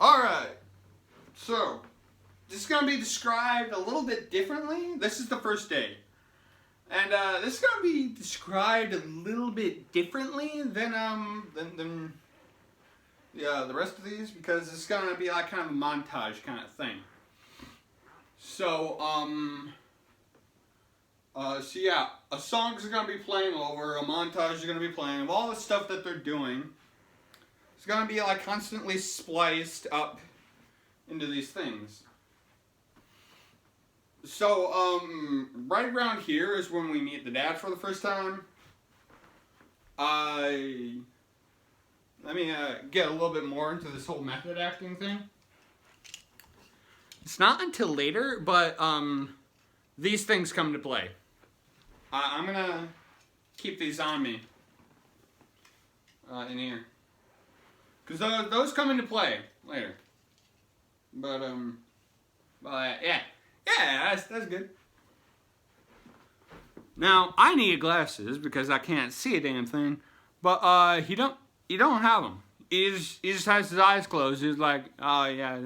Alright, so this is going to be described a little bit differently. This is the first day. And this is going to be described a little bit differently than the rest of these, because it's going to be like kind of a montage kind of thing. So, so yeah, a song is going to be playing over, a montage is going to be playing of all the stuff that they're doing. It's going to be like constantly spliced up into these things. So, right around here is when we meet the dad for the first time. Let me get a little bit more into this whole method acting thing. It's not until later, but these things come into play. I'm gonna keep these on me in here, because those come into play later. But yeah, that's good. Now I need glasses because I can't see a damn thing. But you don't have them. He just has his eyes closed. He's like, oh yeah.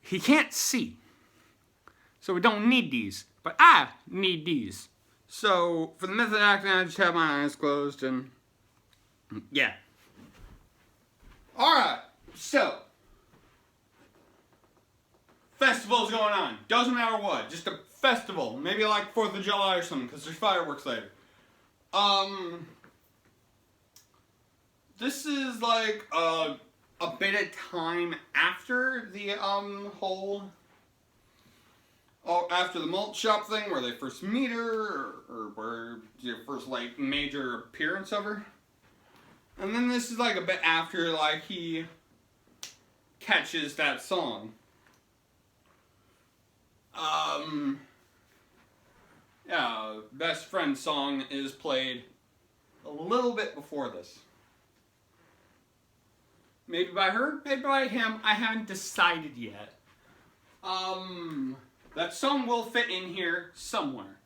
He can't see. So we don't need these. But I need these. So for the method acting, I just have my eyes closed and yeah. Alright, so festival's going on. Doesn't matter what. Just a festival. Maybe like 4th of July or something, because there's fireworks later. This is like a bit of time after the after the malt shop thing, where they first meet her, or where your first like major appearance of her. And then this is like a bit after like he catches that song. Yeah, Best Friend song is played a little bit before this. Maybe by her, maybe by him, I haven't decided yet. That song will fit in here somewhere.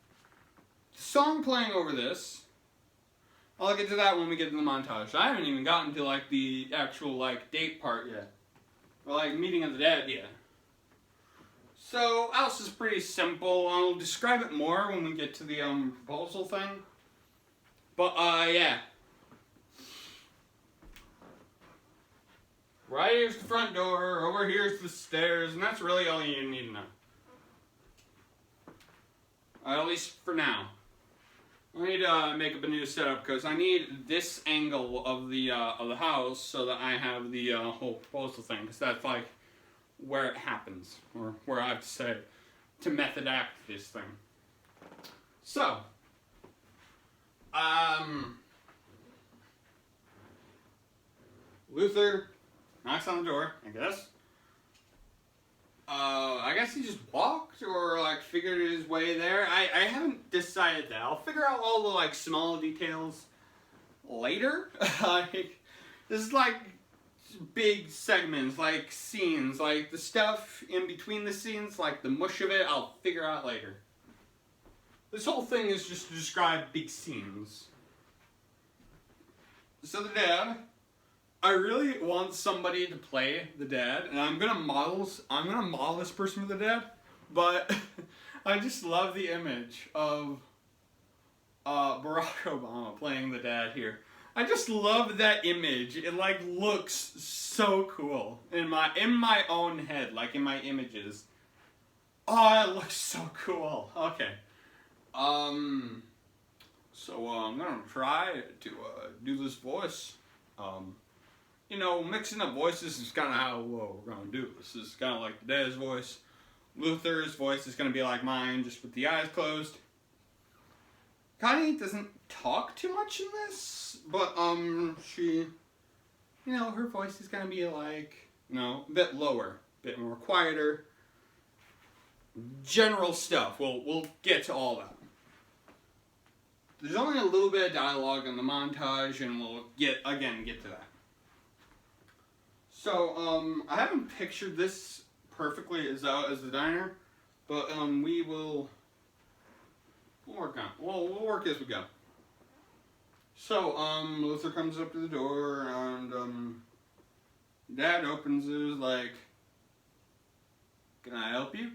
The song playing over this, I'll get to that when we get to the montage. I haven't even gotten to like the actual like date part yet. Or like meeting of the dad yet. So, else is pretty simple. I'll describe it more when we get to the proposal thing. But, yeah. Right here's the front door, over here's the stairs, and that's really all you need to know. At least for now. I need to make up a new setup, because I need this angle of the house so that I have the whole proposal thing, because that's like where it happens, or where I have to say to method act this thing. So, Luther knocks on the door, I guess. I guess he just walked, or like figured his way there. I haven't decided that. I'll figure out all the like small details later. This is like big segments, like scenes, like the stuff in between the scenes, like the mush of it, I'll figure out later. This whole thing is just to describe big scenes. So the dad, I really want somebody to play the dad, and I'm gonna model this person for the dad, but I just love the image of Barack Obama playing the dad here. I just love that image. It like looks so cool in my own head, like in my images. Oh, it looks so cool. Okay. So I'm gonna try to do this voice. You know, mixing up voices is kind of how we're gonna do this. This is kind of like the dad's voice. Luther's voice is gonna be like mine, just with the eyes closed. Connie doesn't talk too much in this, but she, you know, her voice is gonna be like, you know, a bit lower, a bit more quieter. General stuff. We'll get to all that. There's only a little bit of dialogue in the montage, and we'll get to that. So I haven't pictured this perfectly as the diner, but we'll work as we go. So, Luther comes up to the door, and, Dad opens it, is like, "Can I help you?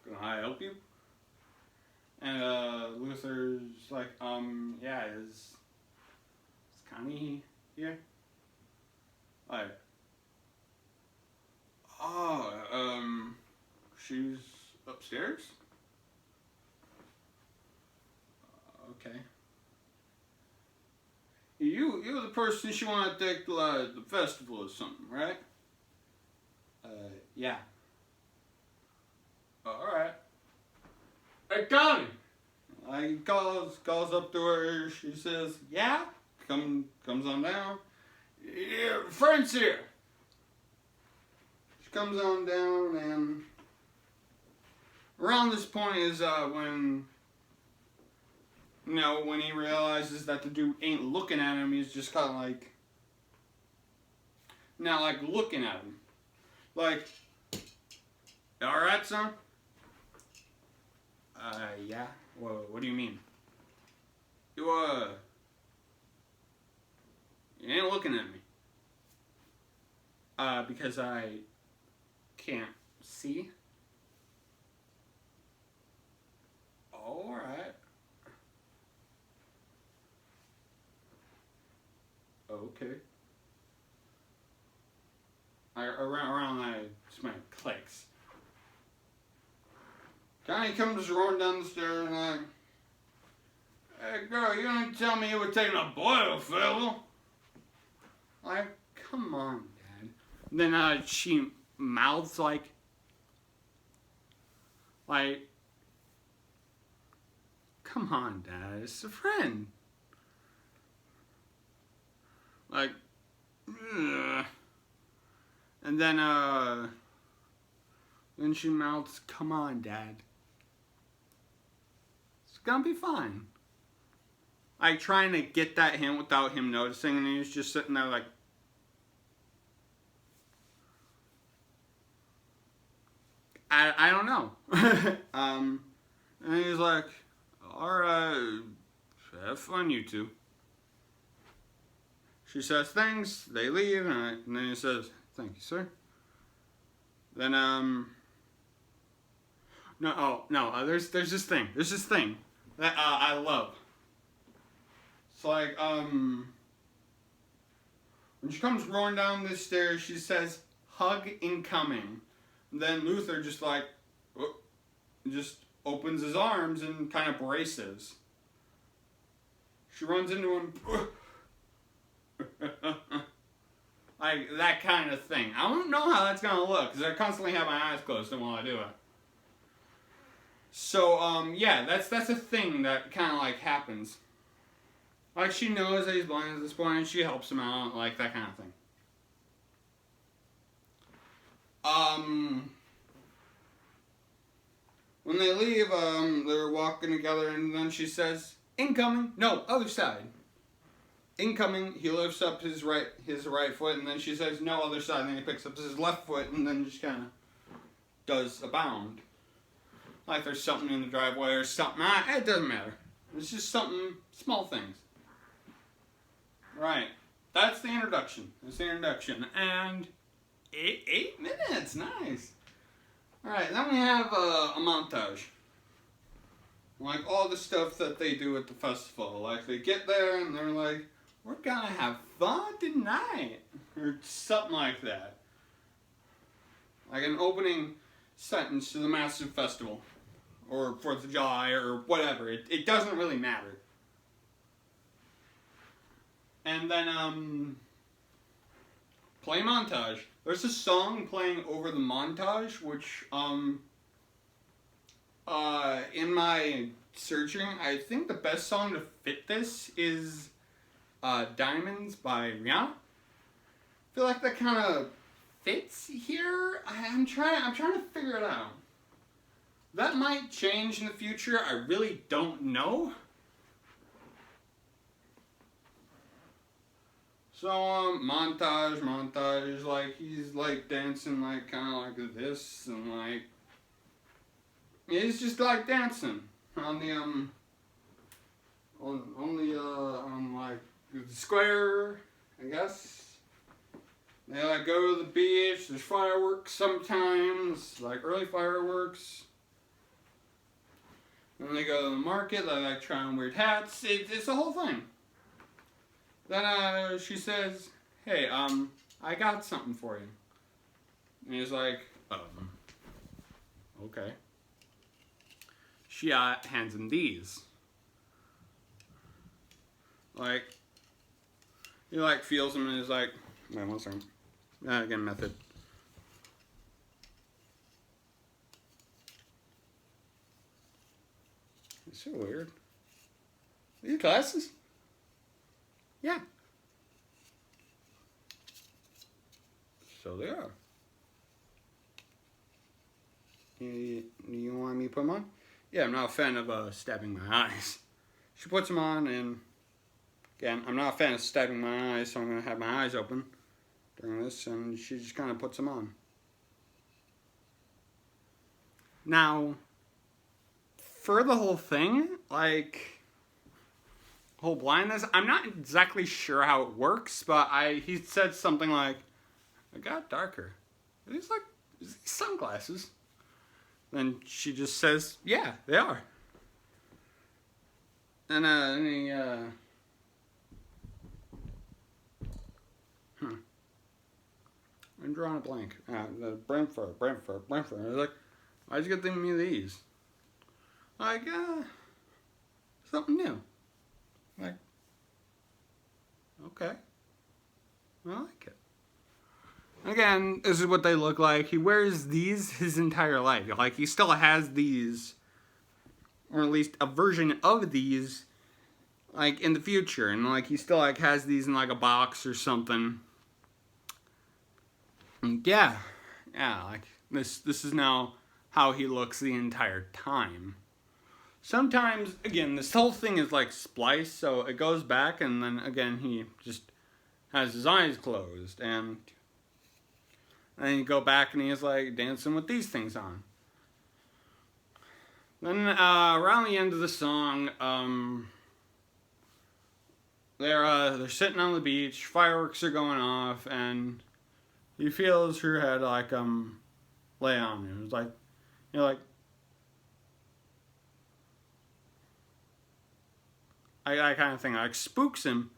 Can I help you?" And, Luther's like, yeah, is Connie here? Like, oh, she's upstairs? Okay. You're the person she wanted to take to the festival or something, right? Yeah. Alright. Hey, Connie! He calls up to her, she says, yeah? Comes on down. Yeah, friend's here! She comes on down, and around this point is, when when he realizes that the dude ain't looking at him, he's just kind of like, not like looking at him. Like, alright, son? Yeah. What do you mean? You ain't looking at me. Because I can't see. Alright. Okay. Around that, just my clicks. Connie comes roaring down the stairs and like, "Hey girl, you didn't tell me you were taking a boy to a festival." Like, come on, Dad. And then she mouths like, come on, Dad, it's a friend. Like, ugh. And then she mouths, "Come on, Dad. It's gonna be fine." Like, trying to get that hint without him noticing, and he's just sitting there like, I don't know. And he's like, "Alright, have fun, you two." She says thanks, they leave, and then he says, "Thank you, sir." Then, there's this thing that, I love. It's like, when she comes roaring down the stairs, she says, "Hug incoming." And then Luther just like, just opens his arms and kind of braces. She runs into him, like that kind of thing. I don't know how that's gonna look, because I constantly have my eyes closed while I do it. So, yeah, that's a thing that kind of like happens. Like, she knows that he's blind at this point, and she helps him out, like that kind of thing. When they leave, they're walking together, and then she says, "Incoming." No, other side. Incoming. He lifts up his right foot, and then she says, "No, other side." And then he picks up his left foot, and then just kind of does a bound. Like there's something in the driveway or something. It doesn't matter. It's just something, small things. Right. That's the introduction. And 8 minutes. Nice. Alright, then we have a montage. Like all the stuff that they do at the festival. Like they get there and they're like, "We're gonna have fun tonight." Or something like that. Like an opening sentence to the massive festival. Or 4th of July or whatever. It doesn't really matter. And then, play montage. There's a song playing over the montage, which, in my searching, I think the best song to fit this is, Diamonds by Rihanna. I feel like that kind of fits here. I'm trying to figure it out. That might change in the future. I really don't know. So, montage, like, he's, like, dancing, like, kind of like this, and, like, he's just, like, dancing on the, square, I guess. They like go to the beach, there's fireworks sometimes, like early fireworks. Then they go to the market, they like try on weird hats, it's the whole thing. Then she says, hey, I got something for you. And he's like, okay. She hands him these. Like, he like feels them and is like, wait one second. Again, method. It's so weird. These glasses? Yeah. So they are. You want me to put them on? Yeah, I'm not a fan of stabbing my eyes. She puts them on, and again, I'm not a fan of stabbing my eyes, so I'm going to have my eyes open during this, and she just kind of puts them on. Now, for the whole thing, like, whole blindness, I'm not exactly sure how it works, but he said something like, it got darker. Is these sunglasses? Then she just says, yeah, they are. And I'm drawing a blank. Brentford. I was like, why'd you get me these? Like, something new. Like, okay. I like it. Again, this is what they look like. He wears these his entire life. Like, he still has these, or at least a version of these, like, in the future. And, like, he still, like, has these in, like, a box or something. And yeah, like, this is now how he looks the entire time. Sometimes, again, this whole thing is, like, spliced, so it goes back, and then, again, he just has his eyes closed, and then you go back, and he's, like, dancing with these things on. Then, around the end of the song, they're sitting on the beach, fireworks are going off, and he feels her head, like, lay on him. It's like, you're like, I kind of thing, like, spooks him,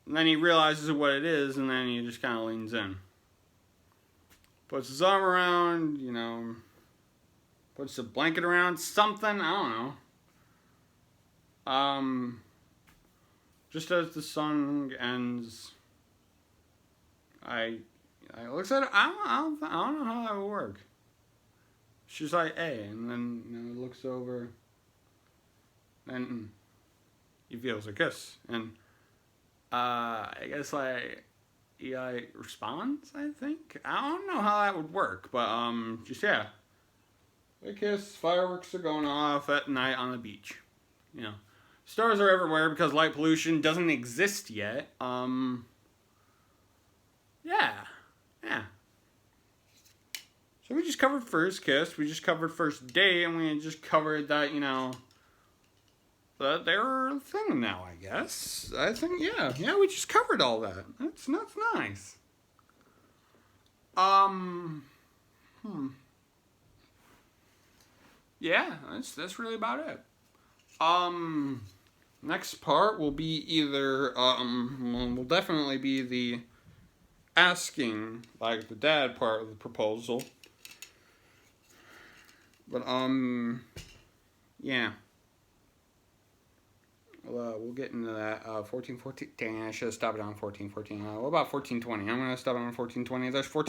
and then he realizes what it is, and then he just kind of leans in. Puts his arm around, you know, puts a blanket around something, I don't know. Just as the song ends, I looks at it, I don't know how that would work. She's like, hey, and then, you know, looks over, and he feels a kiss, and I guess, like, he, like, responds, I think? I don't know how that would work, but, just, yeah. They kiss, fireworks are going off at night on the beach. You know, stars are everywhere because light pollution doesn't exist yet. Yeah. So we just covered first kiss, we just covered first date, and we just covered that, you know, that they're a thing now, I guess. I think, yeah, we just covered all that. That's nice. Yeah, that's really about it. Next part will be either, will definitely be the asking, like, the dad part of the proposal. But, yeah. We'll get into that. 14:14. Dang, I should have stopped it on 14:14. What about 14:20? I'm going to stop it on 14:20. There's 14.